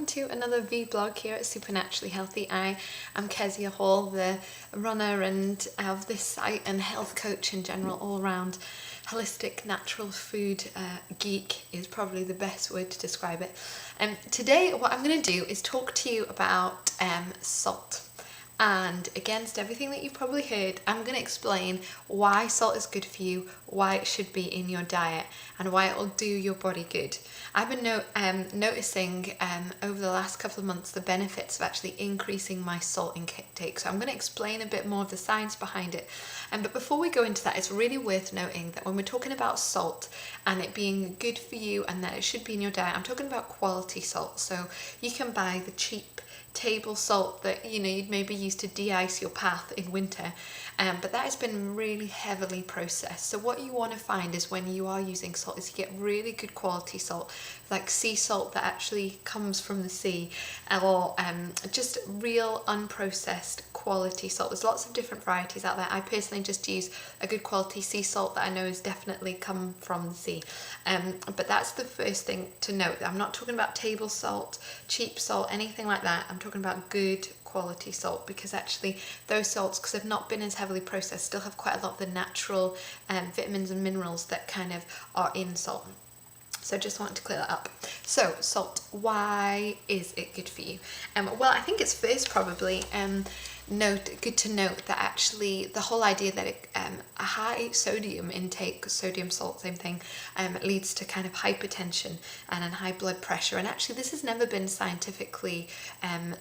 to another vlog here at Supernaturally Healthy. I am Kezia Hall, the runner and of this site and health coach in general, all round holistic natural food geek is probably the best word to describe it. Today what I'm going to do is talk to you about salt. And against everything that you've probably heard, I'm going to explain why salt is good for you, why it should be in your diet, and why it will do your body good. I've been noticing over the last couple of months the benefits of actually increasing my salt intake. So I'm going to explain a bit more of the science behind it. But before we go into that, it's really worth noting that when we're talking about salt and it being good for you and that it should be in your diet, I'm talking about quality salt. So you can buy the cheap table salt that you'd maybe use to de-ice your path in winter, but that has been really heavily processed. So what you want to find is when you are using salt is you get really good quality salt, like sea salt that actually comes from the sea, or just real unprocessed quality salt. There's lots of different varieties out there. I personally just use a good quality sea salt that I know has definitely come from the sea, but that's the first thing to note. I'm not talking about table salt, cheap salt, anything like that. I'm talking about good quality salt, because actually those salts, because they've not been as heavily processed, still have quite a lot of the natural vitamins and minerals that kind of are in salt. So just wanted to clear that up. So salt, why is it good for you? Well, I think it's first probably good to note that actually the whole idea that a high sodium intake, sodium salt, same thing, leads to kind of hypertension and high blood pressure. And actually this has never been scientifically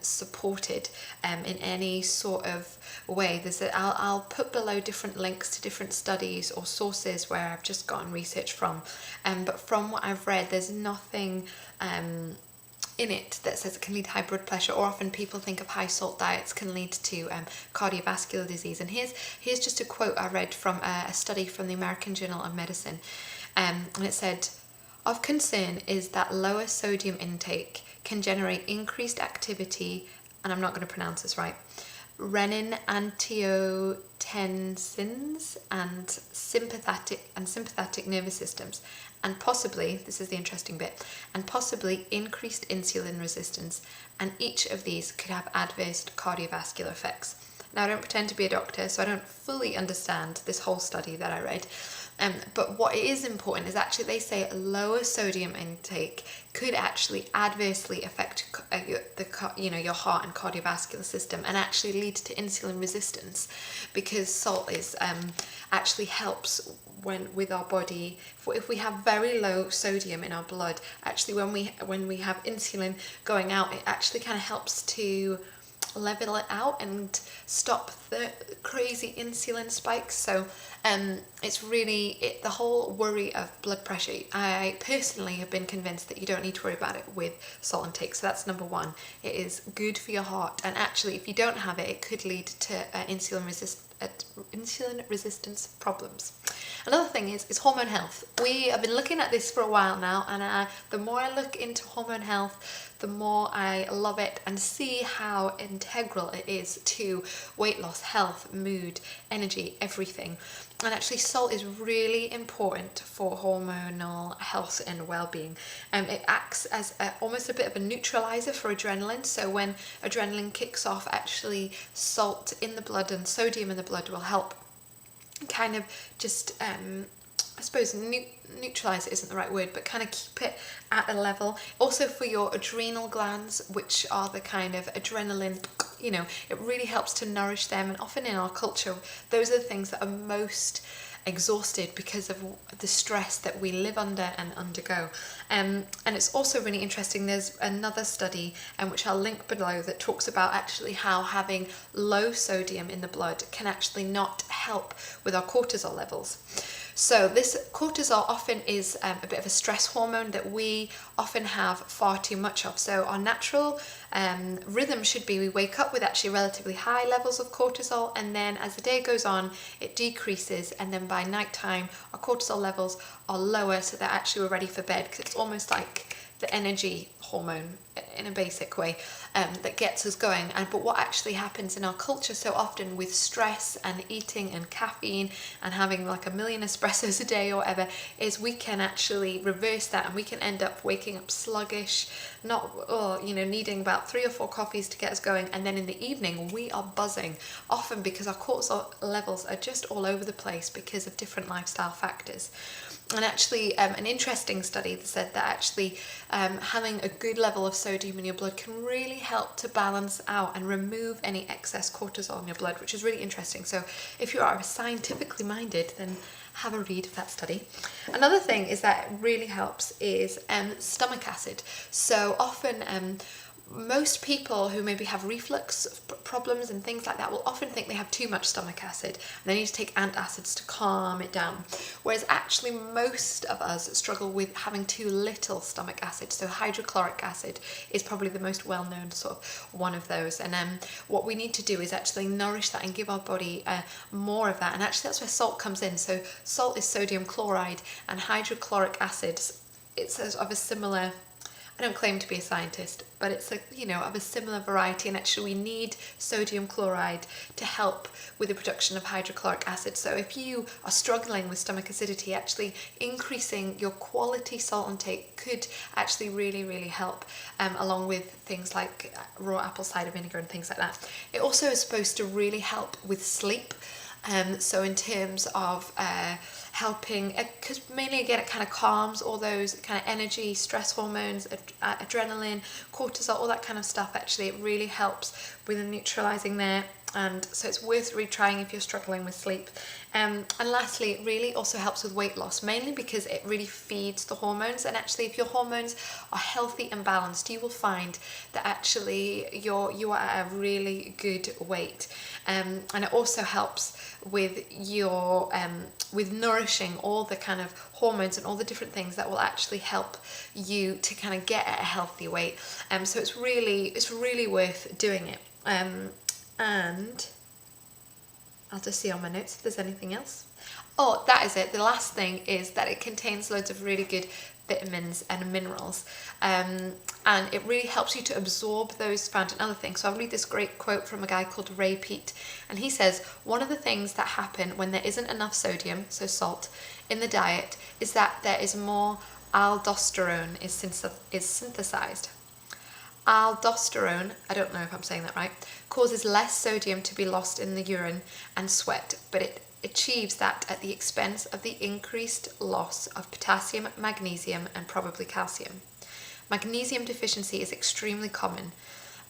supported in any sort of way. I'll put below different links to different studies or sources where I've just gotten research from, but from what I've read, there's nothing in it that says it can lead to high blood pressure, or often people think of high salt diets can lead to cardiovascular disease. And here's just a quote I read from a study from the American Journal of Medicine, and it said, "Of concern is that lower sodium intake can generate increased activity," and I'm not going to pronounce this right, "renin angiotensins and sympathetic nervous systems, and possibly," this is the interesting bit, "and possibly increased insulin resistance, and each of these could have adverse cardiovascular effects." Now, I don't pretend to be a doctor, so I don't fully understand this whole study that I read. But what is important is actually they say a lower sodium intake could actually adversely affect your heart and cardiovascular system, and actually lead to insulin resistance, because salt is actually helps with our body. If we have very low sodium in our blood, actually when we have insulin going out, it actually kind of helps to level it out and stop the crazy insulin spikes. So it's really the whole worry of blood pressure. I personally have been convinced that you don't need to worry about it with salt intake. So that's number one. It is good for your heart, and actually if you don't have it, it could lead to insulin resistance problems. Another thing is Hormone Health. We have been looking at this for a while now, and the more I look into Hormone Health, the more I love it and see how integral it is to weight loss, health, mood, energy, everything. And actually salt is really important for hormonal health and well-being. It acts as almost a bit of a neutralizer for adrenaline. So when adrenaline kicks off, actually salt in the blood and sodium in the blood will help kind of just I suppose neutralize it isn't the right word, but kind of keep it at a level. Also for your adrenal glands, which are the kind of adrenaline, it really helps to nourish them. And often in our culture, those are the things that are most exhausted because of the stress that we live under and undergo. And it's also really interesting, there's another study which I'll link below that talks about actually how having low sodium in the blood can actually not help with our cortisol levels. So this cortisol often is a bit of a stress hormone that we often have far too much of. So our natural rhythm should be we wake up with actually relatively high levels of cortisol, and then as the day goes on it decreases, and then by night time our cortisol levels are lower, so that actually we're ready for bed, because it's almost like the energy hormone in a basic way, that gets us going. But what actually happens in our culture so often with stress and eating and caffeine and having like a million espressos a day or whatever, is we can actually reverse that, and we can end up waking up sluggish, needing about 3 or 4 coffees to get us going, and then in the evening we are buzzing, often because our cortisol levels are just all over the place because of different lifestyle factors. And actually, an interesting study said that actually having a good level of sodium in your blood can really help to balance out and remove any excess cortisol in your blood, which is really interesting. So if you are scientifically minded, then have a read of that study. Another thing is that really helps is stomach acid. So often most people who maybe have reflux problems and things like that will often think they have too much stomach acid and they need to take antacids to calm it down. Whereas actually most of us struggle with having too little stomach acid. So hydrochloric acid is probably the most well-known sort of one of those. And what we need to do is actually nourish that and give our body more of that. And actually that's where salt comes in. So salt is sodium chloride, and hydrochloric acid, it's of a similar, I don't claim to be a scientist, but it's of a similar variety, and actually we need sodium chloride to help with the production of hydrochloric acid. So if you are struggling with stomach acidity, actually increasing your quality salt intake could actually really, really help, along with things like raw apple cider vinegar and things like that. It also is supposed to really help with sleep. So in terms of helping, because mainly again it kind of calms all those kind of energy, stress hormones, adrenaline, cortisol, all that kind of stuff. Actually, it really helps with the neutralizing there. And so it's worth retrying if you're struggling with sleep. And lastly, it really also helps with weight loss, mainly because it really feeds the hormones. And actually, if your hormones are healthy and balanced, you will find that actually you are at a really good weight. And it also helps with your with nourishing all the kind of hormones and all the different things that will actually help you to kind of get at a healthy weight. So it's really worth doing it. And I'll just see on my notes if there's anything else. Oh, that is it. The last thing is that it contains loads of really good vitamins and minerals, and it really helps you to absorb those found in other things. So I'll read this great quote from a guy called Ray Peat, and he says, one of the things that happen when there isn't enough sodium, so salt, in the diet is that there is more aldosterone is synthesized. Aldosterone, I don't know if I'm saying that right, causes less sodium to be lost in the urine and sweat, but it achieves that at the expense of the increased loss of potassium, magnesium, and probably calcium. Magnesium deficiency is extremely common,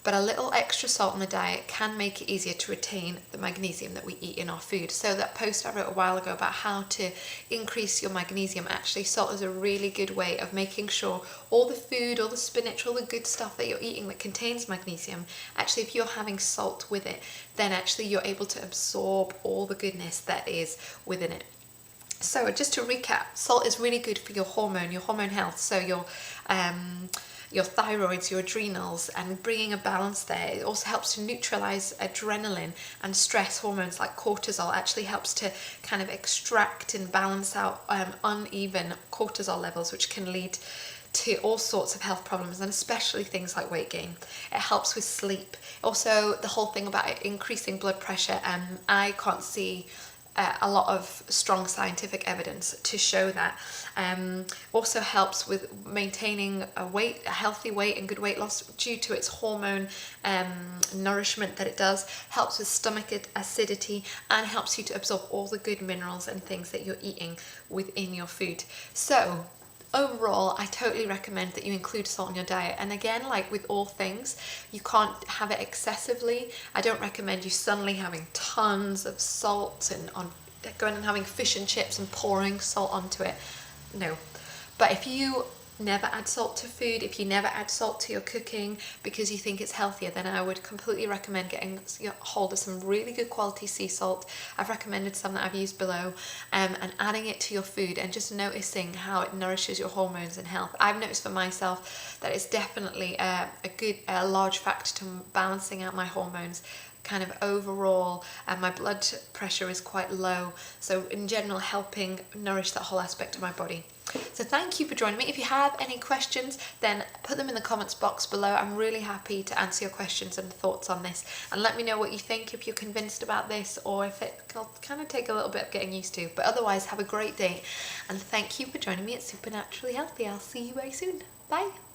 but a little extra salt in the diet can make it easier to retain the magnesium that we eat in our food. So that post I wrote a while ago about how to increase your magnesium, actually salt is a really good way of making sure all the food, all the spinach, all the good stuff that you're eating that contains magnesium, actually if you're having salt with it, then actually you're able to absorb all the goodness that is within it. So just to recap, salt is really good for your hormone health. So your thyroids, your adrenals, and bringing a balance there. It also helps to neutralize adrenaline and stress hormones like cortisol. Actually helps to kind of extract and balance out uneven cortisol levels, which can lead to all sorts of health problems, and especially things like weight gain. It helps with sleep. Also, the whole thing about increasing blood pressure, I can't see a lot of strong scientific evidence to show that. Also helps with maintaining a healthy weight and good weight loss due to its hormone nourishment that it does. Helps with stomach acidity and helps you to absorb all the good minerals and things that you're eating within your food. So overall, I totally recommend that you include salt in your diet. And again, like with all things, you can't have it excessively. I don't recommend you suddenly having tons of salt and going and having fish and chips and pouring salt onto it. No. But if you never add salt to food, if you never add salt to your cooking because you think it's healthier, then I would completely recommend getting hold of some really good quality sea salt. I've recommended some that I've used below, and adding it to your food and just noticing how it nourishes your hormones and health. I've noticed for myself that it's definitely a large factor to balancing out my hormones kind of overall, and my blood pressure is quite low, so in general helping nourish that whole aspect of my body. So thank you for joining me. If you have any questions, then put them in the comments box below. I'm really happy to answer your questions and thoughts on this. And let me know what you think, if you're convinced about this or if it'll kind of take a little bit of getting used to. But otherwise, have a great day. And thank you for joining me at Supernaturally Healthy. I'll see you very soon. Bye.